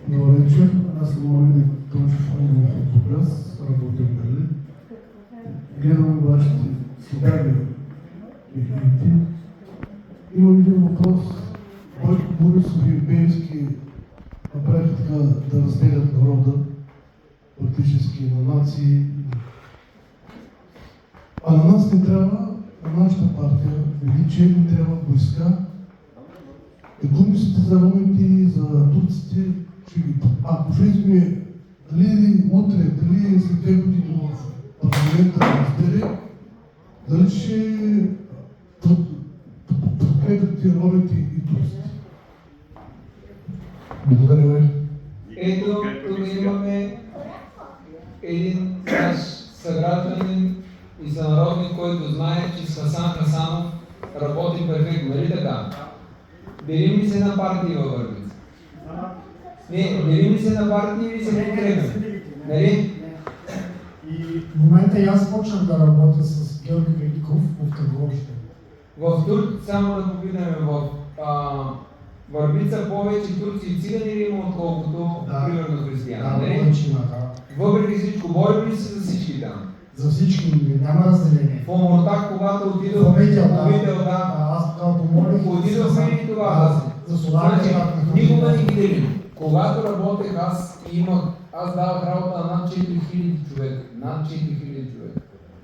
Добър вечер, аз съм Моленик Тончев от Бургас, работя в Берлин. Гледам вашите слугави ефекти. Имам един въпрос. Бойко Борисов и Пеевски направиха така да разделят народа, практически на нации. А на нас не трябва, на нашата партия, величие, не трябва войска. Какво мислите за ромите и за турците? Ако влизаме дали утре, дали след 2 години в парламента разбере, дали ще подкрепят ромите и турците? Благодаря ви. Ето, тук имаме един наш съгражданин и сънародник, който знае, че с Хасан Хасанов работи перфектно, нали така? Делим ли се на партии във Върбица? Не, делим ли се на партии или се подкрепяме? Нали? И в момента и аз почнах да работя с Георги Великов в Търговище. Само да попитаме, в Върбица повече турци и цигани ли има, отколкото примерно християни? Да, повече има, да. Въпреки всичко, борим ли се за всички там? За всички няма разделение. В Омуртак, когато отидох В Обител, да. Аз тогава помолих. Отидохме и това за соларите. Никога не ги делим. Когато работех аз давах работа на над 4000 човека. Над 4000 човека.